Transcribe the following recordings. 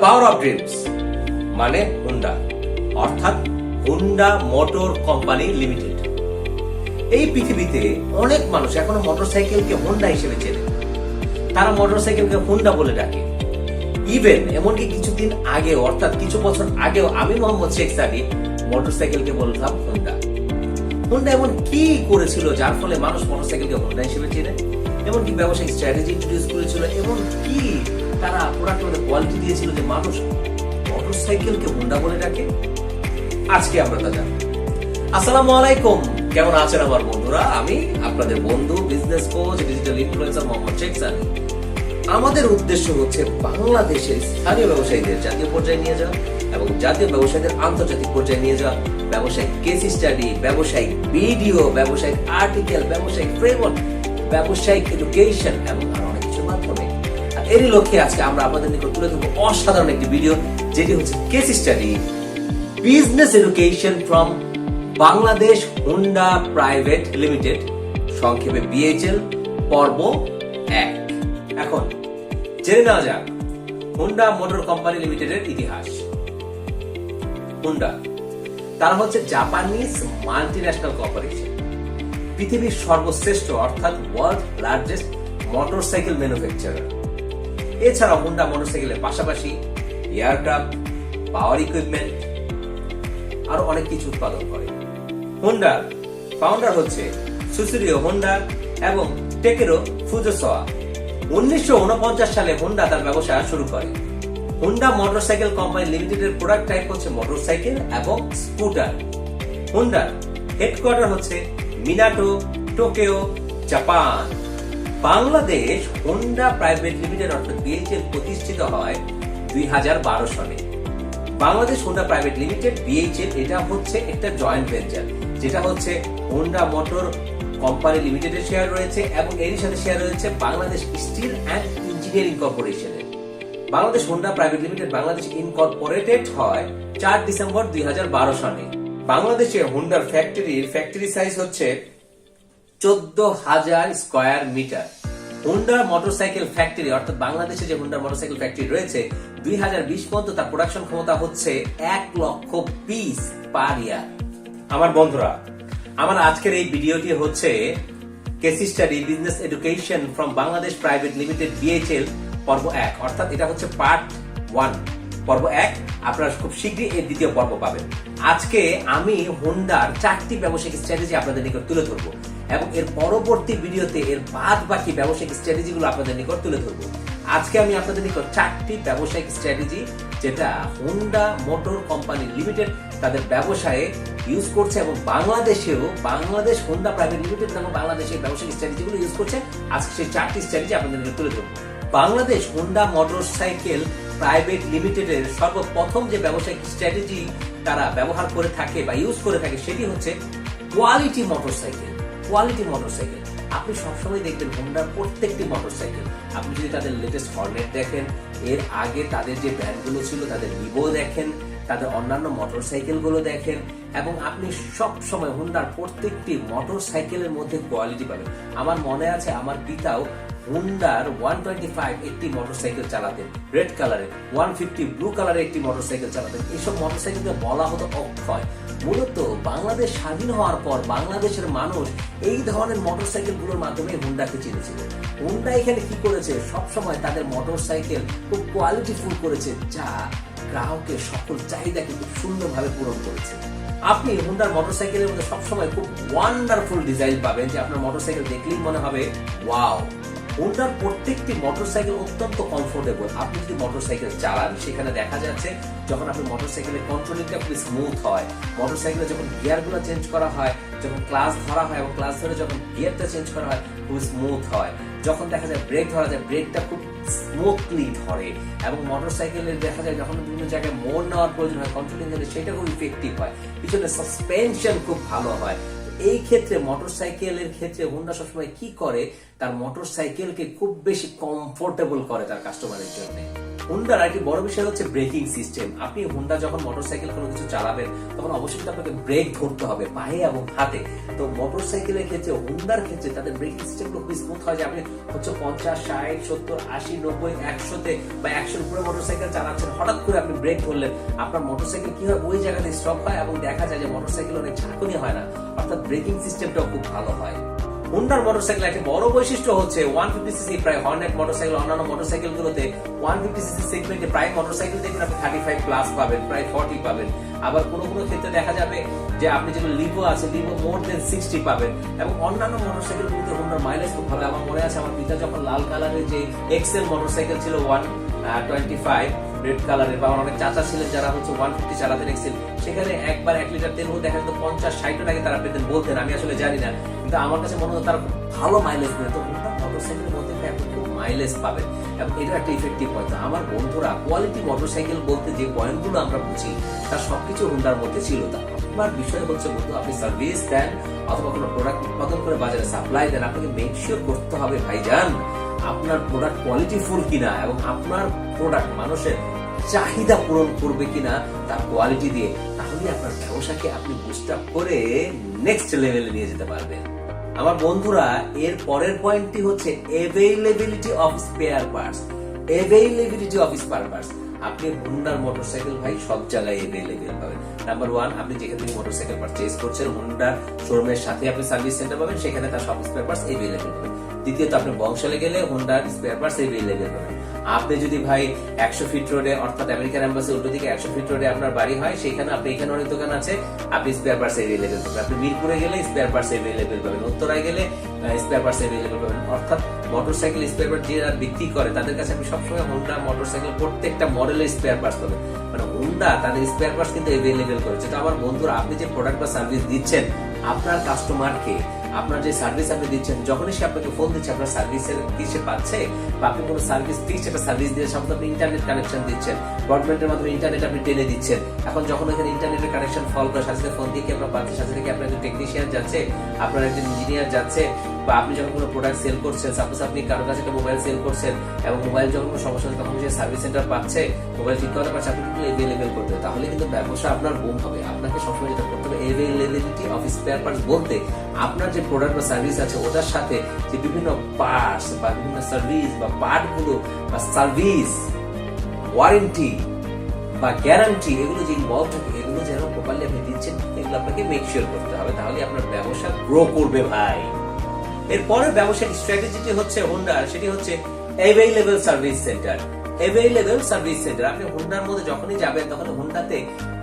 Power of dreams মানে Honda, অর্থাৎ Honda motor company limited. এই পৃথিবীতে অনেক মানুষ এখনো মোটরসাইকেলকে হুন্ডা হিসেবে চেনে, তারা মোটরসাইকেলকে হুন্ডা বলে ডাকে। ইভেন এমনকি কিছুদিন আগে, অর্থাৎ কিছু বছর আগেও আমি মোহাম্মদ শেখ সাদি মোটরসাইকেলকে বলতাম হুন্ডা। হুন্ডা এমন কি করেছিল যার ফলে মানুষ মোটরসাইকেলকে হুন্ডা হিসেবে চেনে? এমন কি ব্যবসায়িক স্ট্র্যাটেজি ইন্ট্রোডিউস করেছিল? এমন কি তারা প্রোডাক্টের মধ্যে কোয়ালিটি দিয়েছিল যে মানুষ মোটরসাইকেলকে হুন্ডা বলে ডাকে? আজকে আমরা তা জানবো। আসসালামু আলাইকুম, কেমন আছেন আমার বন্ধুরা? আমি আপনাদের বন্ধু, business coach, digital influencer Mohammad Sheikh সাদি। আমাদের উদ্দেশ্য হচ্ছে বাংলাদেশের স্থানীয় ব্যবসায়ীদের জাতীয় পর্যায়ে নিয়ে যাওয়া এবং জাতীয় ব্যবসায়ীদের আন্তর্জাতিক পর্যায়ে নিয়ে যাওয়া, ব্যবসায়িক কেস স্টাডি, ব্যবসায়িক ভিডিও, ব্যবসায়িক আর্টিকেল, ব্যবসায়িক ফ্রেমওয়ার্ক, ব্যবসায়িক এডুকেশন এবং আরো অনেক কিছুর মাধ্যমে। আর এরই লক্ষ্যে আজকে আমরা আপনাদের নিকট তুলে ধরবো অসাধারণ একটি ভিডিও, যেটি হচ্ছে case study business education from Bangladesh Honda private limited, সংক্ষেপে বিএইচএল, পর্ব 1। এখন জেনে নেওয়া যাক হুন্ডা মোটর কোম্পানি লিমিটেডের ইতিহাস। হুন্ডা তারা হচ্ছে জাপানিজ মাল্টিন্যাশনাল কর্পোরেশন, পৃথিবীর সর্বশ্রেষ্ঠ অর্থাৎ ওয়ার্ল্ড লার্জেস্ট মোটরসাইকেল ম্যানুফ্যাকচারার। এছাড়াও হুন্ডা মোটরসাইকেলের পাশাপাশি এয়ারক্রাফট, পাওয়ার ইকুইপমেন্ট আরো অনেক কিছু উৎপাদন করে। হুন্ডার ফাউন্ডার হচ্ছে সুসুরিও হোন্ডা এবং টেকেরো ফুজিসাওয়া। 1949 সালে হুন্ডা তার ব্যবসা শুরু করে। হুন্ডা মোটরসাইকেল কোম্পানি লিমিটেডের প্রোডাক্ট টাইপ হচ্ছে মোটরসাইকেল এবং স্কুটার। হুন্ডার হেডকোয়ার্টার হচ্ছে Minato, Tokyo, Japan. Bangladesh Honda private limited অর্থাৎ বিএইচএল প্রতিষ্ঠিত হয় 2012 সালে। Bangladesh Honda private limited BHL এটা হচ্ছে একটা জয়েন্ট ভেঞ্চার, যেটা হচ্ছে হুন্ডা মোটর কোম্পানি লিমিটেডের শেয়ার রয়েছে এবং এরই সাথে শেয়ার রয়েছে বাংলাদেশ স্টিল অ্যান্ড ইঞ্জিনিয়ারিং কর্পোরেশনের। Bangladesh Honda private limited Bangladesh Incorporated হয় 4 ডিসেম্বর 2012 সালে। বাংলাদেশে হুন্ডার ফ্যাক্টরি সাইজ হচ্ছে 14,000 square metre. Honda motorcycle factory অর্থাৎ বাংলাদেশে যে হুন্ডা মোটরসাইকেল ফ্যাক্টরি রয়েছে 2020 পর্যন্ত তার প্রোডাকশন ক্ষমতা হচ্ছে 1 লক্ষ পিস পার ইয়ার। আমার বন্ধুরা, আমার আজকের এই ভিডিওটি হচ্ছে case study business education from Bangladesh private limited BHL পর্ব 1, অর্থাৎ এটা হচ্ছে পার্ট 1, পর্ব 1। আপনারা খুব শীঘ্রই এর দ্বিতীয় পর্ব পাবেন। আজকে আমি হুন্ডার 4টি ব্যবসায়িক স্ট্র্যাটেজি আপনাদের নিকট তুলে ধরবো এবং এর পরবর্তী ভিডিওতে এর বাদ বাকি ব্যবসায়িক স্ট্র্যাটেজিগুলো আপনাদের নিকট তুলে ধরবো। আজকে আমি আপনাদের নিকট 4টি ব্যবসায়িক স্ট্র্যাটেজি যেটা হুন্ডা মোটর কোম্পানি লিমিটেড তাদের ব্যবসায়ে ইউজ করছে এবং বাংলাদেশেও বাংলাদেশ হুন্ডা প্রাইভেট লিমিটেড এবং বাংলাদেশের ব্যবসায়িক স্ট্র্যাটেজিগুলো ইউজ করছে। আজকে সেই 4টি স্ট্র্যাটেজি আপনাদের নিকট তুলে ধরবো। বাংলাদেশ হুন্ডা মোটরসাইকেল প্রাইভেট লিমিটেডের সর্বপ্রথম যে ব্যবসায়িক স্ট্র্যাটেজি তারা ব্যবহার করে থাকে বা ইউজ করে থাকে সেটি হচ্ছে কোয়ালিটি মোটরসাইকেল। কোয়ালিটি মোটরসাইকেল আপনি সবসময় দেখবেন হুন্ডার প্রত্যেকটি মোটরসাইকেল, আপনি যদি তাদের লেটেস্ট হর্নেট দেখেন, এর আগে তাদের যে ব্র্যান্ডগুলো ছিল তাদের ভিভো দেখেন, তাদের অন্যান্য মোটরসাইকেল গুলো দেখেন এবং আপনি সব সময় হুন্ডার প্রত্যেকটি মোটরসাইকেলের মধ্যে কোয়ালিটি পাবেন। আমার মনে আছে আমার পিতাও হুন্ডার 125 একটি মোটরসাইকেল চালাতেন রেড কালারে, 150 ব্লু কালারে একটি মোটরসাইকেল চালাতেন। এইসব মোটরসাইকেলকে বলা হতো অক্ষয়। মূলত বাংলাদেশ স্বাধীন হওয়ার পর বাংলাদেশের মানুষ এই ধরনের মোটরসাইকেল গুলোর মাধ্যমে হুন্ডাকে চিনেছিল। হুন্ডা এখানে কি করেছে, সবসময় তাদের মোটরসাইকেল খুব কোয়ালিটিফুল করেছে, যা গ্রাহকের সকল চাহিদাকে খুব সুন্দরভাবে পূরণ করেছে। আপনি হুন্ডার মোটরসাইকেলের মধ্যে সবসময় খুব ওয়ান্ডারফুল ডিজাইন পাবেন, যে আপনার মোটরসাইকেল দেখলেই মনে হবে ওয়াও। হুন্ডার প্রত্যেকটি মোটরসাইকেল অত্যন্ত কমফোর্টেবল। আপনি যদি মোটরসাইকেল চালান সেখানে দেখা যাচ্ছে যখন আপনি মোটরসাইকেলের কন্ট্রোলিংটা খুব স্মুথ হয়, মোটরসাইকেলে যখন গিয়ারগুলো চেঞ্জ করা হয়, যখন ক্লাস ধরা হয় এবং ক্লাস ধরে যখন গিয়ারটা চেঞ্জ করা হয় খুব স্মুথ হয়, যখন দেখা যায় ব্রেক ধরা যায় ব্রেকটা খুব স্মুথলি ধরে এবং মোটরসাইকেলের দেখা যায় যখন বিভিন্ন জায়গায় মোড় নেওয়ার প্রয়োজন হয় কন্ট্রোলিং এর সেটা খুব ইফেক্টিভ হয়, পিছনে সাসপেনশন খুব ভালো হয়। এই ক্ষেত্রে মোটরসাইকেলের ক্ষেত্রে হুন্ডা সবসময় কি করে, তার মোটরসাইকেলকে খুব বেশি কমফোর্টেবল করে তার কাস্টমারের জন্য। হুন্ডার একটি বড় বিষয় হচ্ছে ব্রেকিং সিস্টেম। আপনি হুন্ডা যখন মোটরসাইকেল কোনো কিছু চালাবেন তখন অবশ্যই আপনাকে ব্রেক ধরতে হবে পায়ে এবং হাতে। তো মোটরসাইকেলের ক্ষেত্রে, হুন্ডার ক্ষেত্রে তাদের ব্রেকিং সিস্টেমগুলো খুব স্মুথ হয় যে আপনি হচ্ছে 50, 60, 70, 80, 90, 100-তে বা 100-এর উপরে মোটরসাইকেল চালাচ্ছেন, হঠাৎ করে আপনি ব্রেক ধরলেন, আপনার মোটরসাইকেল কি হয় ওই জায়গাতে স্টপ হয় এবং দেখা যায় যে মোটরসাইকেল অনেক ঝাঁকুনি হয় না, অর্থাৎ ব্রেকিং সিস্টেমটাও খুব ভালো হয়। হুন্ডার মোটরসাইকেল একটি বড় বৈশিষ্ট্য হচ্ছে 150cc প্রায় হর্নেট মোটরসাইকেল, অন্যান্য মোটরসাইকেল গুলোতে 150cc সেগমেন্টে প্রায় মোটরসাইকেল দেখবেন আপনি 35 প্লাস পাবেন, প্রায় 40 পাবেন। আবার কোনো কোনো ক্ষেত্রে দেখা যাবে যে আপনি যেগুলো লিভো আছে, লিভো মোর দেন 60 পাবেন। এবং অন্যান্য মোটরসাইকেল গুলোতে হুন্ডার মাইলেজ খুব ভালো। আমার মনে আছে আমার পিতা যখন লাল কালারের যে এক্সেল মোটরসাইকেল ছিল 125 রেড কালারের, বা অনেক চাচা ছিলেন যারা হচ্ছে 150 চালাতেন এক্সেল, সেখানে একবার 1 লিটার তেল দেখা যেত 50-60 টাকা তারা পেতেন বলতেন, আমি আসলে জানি না, কিন্তু আমার কাছে মনে হতো তারা খুব ভালো মাইলেজ দেয়। তো হুন্ডার মোটরসাইকেলের মধ্যে আপনি খুব মাইলেজ পাবেন এবং এটা একটা ইফেক্টিভ পয়েন্ট। আমার বন্ধুরা, কোয়ালিটি মোটরসাইকেল বলতে যে পয়েন্টগুলো আমরা বুঝি তার সবকিছু হুন্ডার মধ্যে ছিল। তা আপনার বিষয় হচ্ছে বন্ধু, আপনি সার্ভিস দেন অথবা কোনো প্রোডাক্ট উৎপাদন করে বাজারে সাপ্লাই দেন, আপনাকে মেক শিওর করতে হবে ভাইজান আপনার প্রোডাক্ট কোয়ালিটিফুল কিনা এবং আপনার প্রোডাক্ট মানুষের চাহিদা পূরণ করবে কিনা তার কোয়ালিটি দিয়ে। তাহলে আপনার ব্যবসাকে আপনি বুস্ট আপ করে নেক্সট লেভেলে নিয়ে যেতে পারবেন। আমার বন্ধুরা, এর পরের পয়েন্টটি হচ্ছে availability of spare parts. Availability of spare parts আপনি হুন্ডার মোটরসাইকেল ভাই সব জায়গায় অ্যাভেইলেবল পাবেন। নাম্বার 1, আপনি যেখান থেকে মোটরসাইকেল পারচেজ করছেন হুন্ডার শোরুমের সাথে আপনি সার্ভিস সেন্টার পাবেন, সেখানে তার সব স্পেয়ার পার্টস অ্যাভেইলেবল পাবেন। দ্বিতীয়ত, আপনি বংশালে গেলে হুন্ডার স্পেয়ার পার্টস অ্যাভেইলেবল পাবেন। আপনি যদি ভাই 100 ফিট রোডে, অর্থাৎ আমেরিকান এম্বাসি উল্টো দিকে 100 ফিট রোডে আপনার বাড়ি হয়, সেখানে আপনি এখানে অনেক দোকান আছে, আপনি স্পেয়ার পার্টস অ্যাভেইলেবল পাবেন। আপনি মিরপুরে গেলে স্পেয়ার পার্টস অ্যাভেইলেবল পাবেন, উত্তরায় গেলে স্পেয়ার পার্টস অ্যাভেইলেবল পাবেন। অর্থাৎ মোটরসাইকেল স্পেয়ার পার্টস যারা বিক্রি করে তাদের কাছে আপনি সবসময় হুন্ডা মোটরসাইকেল প্রত্যেকটা মডেলের স্পেয়ার পার্টস পাবেন। মানে হুন্ডা তাদের স্পেয়ার পার্টস কিন্তু অ্যাভেইলেবল করেছে। তো আমার বন্ধুরা, আপনি যে প্রোডাক্ট বা সার্ভিস দিচ্ছেন আপনার কাস্টমারকে, আপনার যে সার্ভিস আপনি দিচ্ছেন, যখনই সে আপনাকে ফোন দিচ্ছে আপনার সার্ভিসের কি সে পাচ্ছে, বা আপনি কোনো সার্ভিস ফিক্সড একটা সার্ভিস দিয়ে সাথে আপনি ইন্টারনেট কানেকশন দিচ্ছেন, ব্রডব্যান্ডের মাধ্যমে ইন্টারনেট আপনি টেনে দিচ্ছেন। এখন যখন এখানে ইন্টারনেটের কানেকশন ফল করে সাথে ফোন দিয়ে কি আপনার পাচ্ছে, সাথে থেকে আপনার একজন টেকনিশিয়ান যাচ্ছে, আপনার একজন ইঞ্জিনিয়ার যাচ্ছে, বা আপনি যখন কোনো প্রোডাক্ট সেল করছেন, সাপোজ আপনি কারোর কাছে একটা মোবাইল সেল করছেন এবং মোবাইল যখন কোনো সমস্যা হচ্ছে তখন সে সার্ভিস সেন্টার পাচ্ছে, মোবাইল ঠিক করতে পারছে, আপনি কিন্তু অ্যাভেইলেবল করতে হবে। তাহলে কিন্তু ব্যবসা আপনার বুম হবে। আপনাকে সবসময় যেটা করতে হবে, অ্যাভেইলেবিলিটি অফ স্পেয়ার পার্টস বলতে আপনার যে প্রোডাক্ট বা সার্ভিস আছে ওটার সাথে যে বিভিন্ন পার্টস বা বিভিন্ন সার্ভিস বা পার্ট গুলো বা সার্ভিস ওয়ারেন্টি বা গ্যারান্টি এগুলো যে ইনভলভ থাকে, এগুলো যেন প্রপারলি আপনি দিচ্ছেন, এগুলো আপনাকে মেক শিওর করতে হবে। তাহলে আপনার ব্যবসা গ্রো করবে ভাই। এরপরে ব্যবসায়িক স্ট্র্যাটেজিটি হচ্ছে হুন্ডার, সেটি হচ্ছে available service centre. Available service centre, আপনি হুন্ডার মধ্যে যখনই যাবেন তখন হুন্ডাতে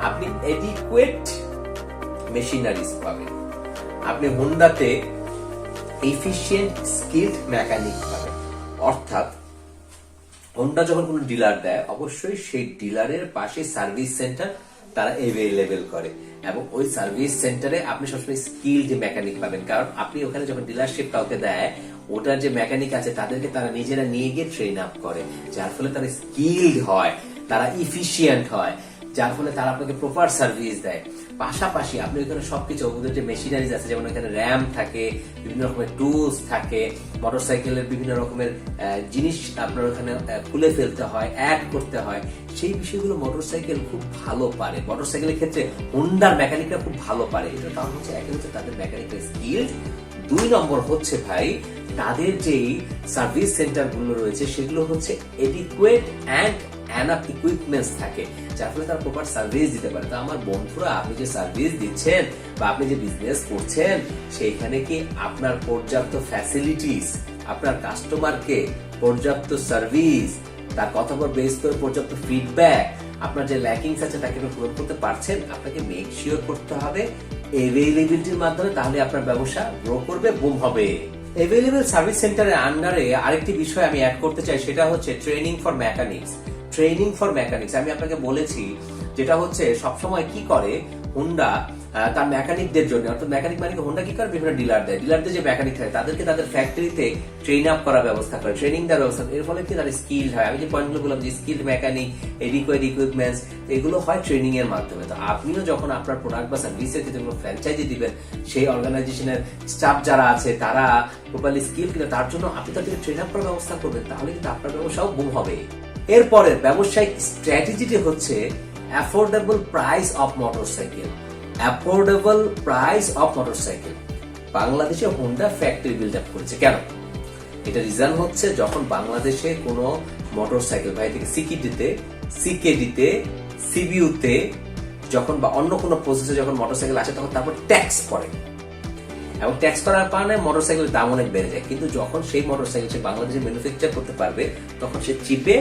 আপনি এডিকুয়েট মেশিনারিজ পাবেন, আপনি হুন্ডাতে এফিশিয়েন্ট স্কিলড মেকানিক পাবেন। অর্থাৎ হুন্ডা যখন কোনো ডিলার দেয় অবশ্যই সেই ডিলারের পাশে সার্ভিস সেন্টার তারা অ্যাভেইলেবল করে এবং ওই সার্ভিস সেন্টারে আপনি সবসময় স্কিলড মেকানিক পাবেন। কারণ আপনি ওখানে যখন ডিলারশিপ কাউকে দেয়, ওটার যে মেকানিক আছে তাদেরকে তারা নিজেরা নিয়ে গিয়ে ট্রেন আপ করে, যার ফলে তারা স্কিলড হয়, তারা ইফিশিয়েন্ট হয়, যার ফলে তারা আপনাকে প্রপার সার্ভিস দেয়। পাশাপাশি আপনি ওখানে সবকিছু, ওদের যে মেশিনারিজ আছে, যেমন এখানে র্যাম থাকে, বিভিন্ন রকমের টুলস থাকে, মোটরসাইকেলের বিভিন্ন রকমের জিনিস আপনার ওখানে খুলে ফেলতে হয়, অ্যাড করতে হয়, সেই বিষয়গুলো মোটরসাইকেল খুব ভালো পারে। মোটরসাইকেলের ক্ষেত্রে হুন্ডার মেকানিকরা খুব ভালো পারে। এটার কারণ হচ্ছে, এক হচ্ছে তাদের মেকানিক্যাল স্কিল, 2 নম্বর হচ্ছে ভাই তাদের যেই সার্ভিস সেন্টার গুলো রয়েছে সেগুলো হচ্ছে এডিকুয়েট অ্যান্ড এনাফ ইকুইপমেন্টস থাকে, যার ফলে তারা প্রপার সার্ভিস দিতে পারে। তো আমার বন্ধুরা, আপনি যে সার্ভিস দিচ্ছেন বা আপনি যে বিজনেস করছেন, সেইখানে কি আপনার পর্যাপ্ত ফ্যাসিলিটিস, আপনার কাস্টমারকে পর্যাপ্ত সার্ভিস, তার কথা পর বেস করে পর্যাপ্ত ফিডব্যাক, আপনার যে ল্যাকিংস আছে তাকে পূরণ করতে পারছেন? আপনাকে মেক শিওর করতে হবে অ্যাভেইলেবিলিটির মাধ্যমে, তাহলে আপনার ব্যবসা গ্রো করবে, বুম হবে। অ্যাভেইলেবল সার্ভিস সেন্টারের আন্ডারে আরেকটি বিষয় আমি অ্যাড করতে চাই, সেটা হচ্ছে training for mechanics. Training for mechanics আমি আপনাকে বলেছি, যেটা হচ্ছে সবসময় কি করে হুন্ডা তার মেকানিকদের জন্য, অর্থাৎ মেকানিক মানে হুন্ডা কি করে বিভিন্ন ডিলার দেয়, ডিলারদের যে মেকানিক থাকে তাদেরকে তাদের ফ্যাক্টরিতে ট্রেন আপ করার ব্যবস্থা করে, ট্রেনিং দেওয়ার ব্যবস্থা। এর ফলে কি তারা স্কিলড হয়। আমি যে পয়েন্টগুলো বললাম যে স্কিলড মেকানিক, এডিকুয়েট ইকুইপমেন্টস, এগুলো হয় ট্রেনিং এর মাধ্যমে। তো আপনিও যখন আপনার প্রোডাক্ট বা সার্ভিসের ক্ষেত্রে কোনো ফ্র্যাঞ্চাইজি দিবেন, সেই অর্গানাইজেশনের স্টাফ যারা আছে তারা প্রপারলি স্কিল কিনা তার জন্য আপনি তাদেরকে ট্রেন আপ করার ব্যবস্থা করবেন, তাহলে কিন্তু আপনার ব্যবসাও বুম হবে। এরপরে ব্যবসায়িক স্ট্র্যাটেজিটি হচ্ছে affordable price of motorcycle. Affordable price of motorcycle বাংলাদেশে হোন্ডা ফ্যাক্টরি বিল্ড আপ করেছে। কেন? এটা রিজন হচ্ছে যখন বাংলাদেশে কোনো মোটরসাইকেল ভাই থেকে সিকেডিতে সিবিইউতে যখন বা অন্য কোনো প্রসেসে যখন মোটরসাইকেল আসে তখন তারপর ট্যাক্স পড়ে, এবং ট্যাক্স করার কারণে মোটরসাইকেলের দাম অনেক বেড়ে যায়। কিন্তু যখন সেই মোটরসাইকেল সে বাংলাদেশে ম্যানুফ্যাকচার করতে পারবে তখন সে চিপে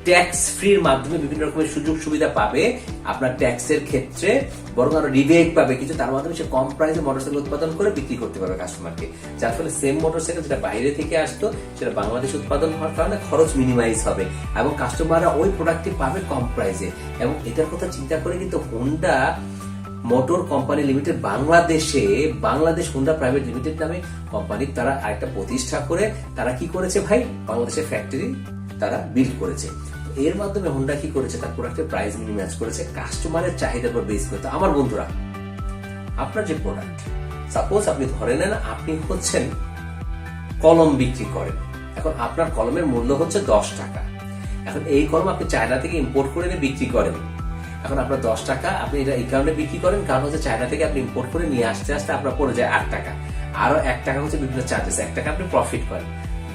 ট্যাক্স ফ্রির মাধ্যমে বিভিন্ন রকমের সুযোগ সুবিধা পাবে, আপনার ট্যাক্সের ক্ষেত্রে বরং আরো রিবেট পাবে কিছু, তার মাধ্যমে সে কম প্রাইসে মোটরসাইকেল উৎপাদন করে বিক্রি করতে পারবে কাস্টমারকে। যার ফলে সেম মোটরসাইকেল যেটা বাইরে থেকে আসতো সেটা বাংলাদেশে উৎপাদন হওয়ার কারণে খরচ মিনিমাইজ হবে এবং কাস্টমাররা ওই প্রোডাক্টটি পাবে কম প্রাইসে। এবং এটার কথা চিন্তা করে কিন্তু Honda motor company limited Bangladesh Honda private limited নামে কোম্পানি তারা আরেকটা প্রতিষ্ঠা করে তারা কি করেছে ভাই, বাংলাদেশের ফ্যাক্টরি তারা বিল্ড করেছে। এর মাধ্যমে হোন্ডা কি করেছে, তার প্রোডাক্টের প্রাইস মিনিমাইজ করেছে কাস্টমারের চাহিদার উপর বেস করতে। আমার বন্ধুরা, আপনার যে প্রোডাক্ট, সাপোজ আপনি ধরে নেন আপনি হচ্ছেন কলম বিক্রি করেন, এখন আপনার কলমের মূল্য হচ্ছে 10 টাকা। এখন এই কলম আপনি চায়না থেকে ইম্পোর্ট করে এনে বিক্রি করেন। এখন আপনার 10 টাকা, আপনি এটা এই কারণে বিক্রি করেন কারণ হচ্ছে চায়না থেকে আপনি ইম্পোর্ট করে নিয়ে আসতে আপনার পড়ে যায় 8 টাকা, আরো 1 টাকা হচ্ছে বিভিন্ন চার্জেস, 1 টাকা আপনি প্রফিট করেন।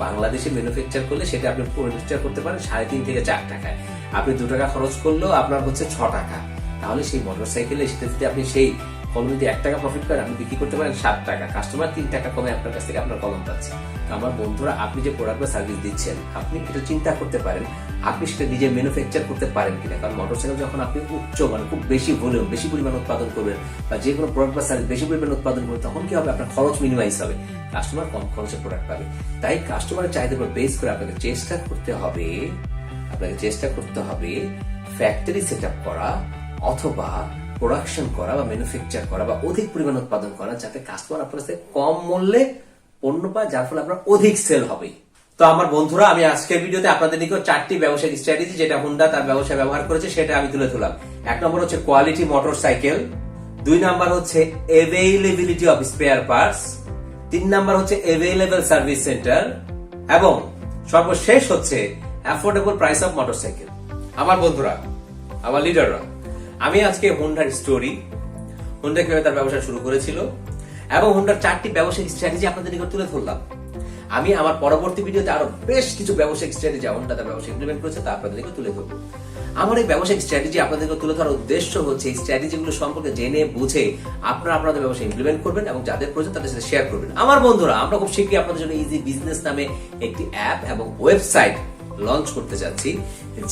বাংলাদেশে ম্যানুফ্যাকচার করলে সেটা আপনি ম্যানুফ্যাকচার করতে পারেন 3.5 থেকে 4 টাকায়। আপনি 2 টাকা খরচ করলেও আপনার হচ্ছে 6 টাকা। তাহলে সেই মোটরসাইকেলে সেটা যদি আপনি সেই কলমে যদি 1 টাকা প্রফিট করেন আপনি বিক্রি করতে পারেন 7 টাকা, কাস্টমার 3 টাকা কমে আপনার কাছ থেকে আপনার কলম পাচ্ছে। তো আমার বন্ধুরা, আপনি যে প্রোডাক্ট বা সার্ভিস দিচ্ছেন আপনি এটা চিন্তা করতে পারেন আপনি সেটা নিজে ম্যানুফ্যাকচার করতে পারেন কিনা। কারণ মোটরসাইকেল যখন আপনি খুব বেশি ভলিউম, বেশি পরিমাণ উৎপাদন করবেন বা যে কোনো প্রোডাক্ট বা সার্ভিস বেশি পরিমাণ উৎপাদন করবেন তখন কি হবে, আপনার খরচ মিনিমাইজ হবে, কাস্টমার কম খরচে প্রোডাক্ট পাবে। তাই কাস্টমারের চাহিদার উপর বেস করে আপনাকে চেষ্টা করতে হবে ফ্যাক্টরি সেট আপ করা অথবা প্রোডাকশন করা বা ম্যানুফ্যাকচার করা বা অধিক পরিমাণ উৎপাদন করা, যাতে কাস্টমার আপনার কাছে কম মূল্যে পণ্য পায়, যার ফলে আপনার অধিক সেল হবে। তো আমার বন্ধুরা, আমি আজকের ভিডিওতে আপনাদের নিকট 4টি ব্যবসায়িক স্ট্র্যাটেজি যেটা হোন্ডা তার ব্যবসায় ব্যবহার করেছে সেটা আমি তুলে ধরলাম। 1 নম্বর হচ্ছে কোয়ালিটি মোটরসাইকেল, 2 নাম্বার হচ্ছে availability of spare parts, 3 number হচ্ছে অ্যাভেইলেবল সার্ভিস সেন্টার এবং সর্বশেষ হচ্ছে অ্যাফোর্ডেবল প্রাইস অফ মোটরসাইকেল। আমার বন্ধুরা, আমার লিডাররা, আমি আজকে হোন্ডার স্টোরি, হোন্ডা কিভাবে তার ব্যবসা শুরু করেছিল এবং হোন্ডার 4টি ব্যবসায়িক স্ট্র্যাটেজি আপনাদের নিকট তুলে ধরলাম। আমি আমার পরবর্তী ভিডিওতে আরো বেশ কিছু ব্যবসায়িক স্ট্র্যাটেজি হোন্ডা তার ব্যবসা ইমপ্লিমেন্ট করেছে তা আপনাদের নিকট তুলে ধরবো। আমার এই ব্যবসায়িক স্ট্র্যাটেজি আপনাদের নিকট তুলে ধরার উদ্দেশ্য হচ্ছে এই স্ট্র্যাটেজিগুলো সম্পর্কে জেনে বুঝে আপনারা আপনাদের ব্যবসা ইমপ্লিমেন্ট করবেন এবং যাদের প্রয়োজন তাদের সাথে শেয়ার করবেন। আমার বন্ধুরা, আমরা খুব শীঘ্রই আপনাদের জন্য ইজি বিজনেস নামে একটি অ্যাপ এবং ওয়েবসাইট লঞ্চ করতে যাচ্ছি,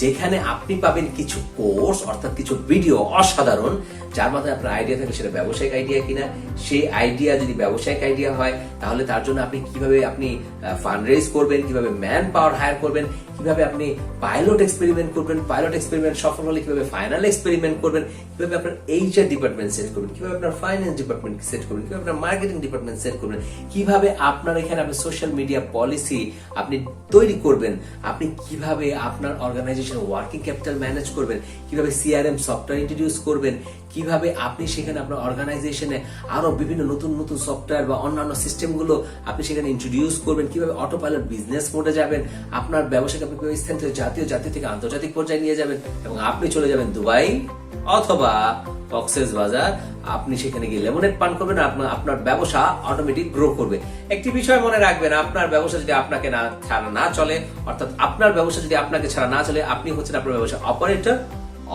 যেখানে আপনি পাবেন কিছু কোর্স অর্থাৎ কিছু ভিডিও অসাধারণ, যার মাধ্যমে আপনার আইডিয়া থাকবে সেটা ব্যবসায়িক আইডিয়া কিনা, সেই আইডিয়া যদি ব্যবসায়িক আইডিয়া হয় তাহলে তার জন্য আপনি কিভাবে আপনি ফান্ড রেজ করবেন, কিভাবে ম্যান পাওয়ার হায়ার করবেন, কিভাবে আপনি পাইলট এক্সপেরিমেন্ট করবেন, পাইলট এক্সপেরিমেন্ট সফল হলে কিভাবে ফাইনাল এক্সপেরিমেন্ট করবেন, কিভাবে আপনার এইচআর ডিপার্টমেন্ট সেট করবেন, কিভাবে আপনার ফাইন্যান্স ডিপার্টমেন্ট সেট করবেন, কিভাবে আপনার মার্কেটিং ডিপার্টমেন্ট সেট করবেন, কিভাবে আপনার এখানে আপনি সোশ্যাল মিডিয়া পলিসি আপনি তৈরি করবেন, আপনি কিভাবে আপনার অর্গানাইজেশন ওয়ার্কিং ক্যাপিটাল ম্যানেজ করবেন, কিভাবে সিআরএম সফটওয়্যার ইন্ট্রোডিউস করবেন, কিভাবে আপনি সেখানে আপনার অর্গানাইজেশনে আরো বিভিন্ন নতুন নতুন সফটওয়্যার বা অন্যান্য সিস্টেমগুলো আপনি সেখানে ইন্ট্রোডিউস করবেন, কিভাবে অটো পাইলট বিজনেস মোডে যাবেন, আপনার ব্যবসাকে আপনি কিভাবে স্থান থেকে জাতীয় থেকে আন্তর্জাতিক পর্যায়ে নিয়ে যাবেন এবং আপনি চলে যাবেন দুবাই অথবা কক্সবাজার, আপনি সেখানে গিয়ে লেমনেড পান করবেন, আপনার ব্যবসা অটোমেটিক গ্রো করবে। একটি বিষয় মনে রাখবেন, আপনার ব্যবসা যদি আপনাকে ছাড়া না চলে, অর্থাৎ আপনার ব্যবসা যদি আপনাকে ছাড়া না চলে, আপনি হচ্ছেন আপনার ব্যবসা অপারেটর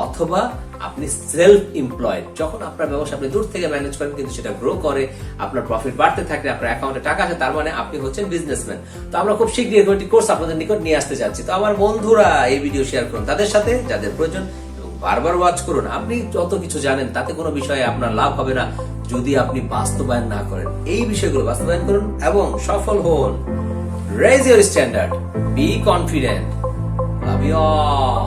অথবা আপনি সেলফ এমপ্লয়েড। যখন আপনার ব্যবসা আপনি দূর থেকে ম্যানেজ করেন কিন্তু সেটা গ্রো করে, আপনার প্রফিট বাড়তে থাকে, আপনার অ্যাকাউন্টে টাকা আসে, তার মানে আপনি হচ্ছেন বিজনেসম্যান। তো আমরা খুব শীঘ্রই একটি কোর্স আপনাদের নিকট নিয়ে আসতে যাচ্ছি। তো আমার বন্ধুরা, এই ভিডিও শেয়ার করুন তাদের সাথে যাদের প্রয়োজন এবং বারবার ওয়াচ করুন। আপনি যত কিছু জানেন তাতে কোনো বিষয়ে আপনার লাভ হবে না যদি আপনি বাস্তবায়ন না করেন। এই বিষয়গুলো বাস্তবায়ন করুন এবং সফল হন। Raise your standard, be confident, love you all.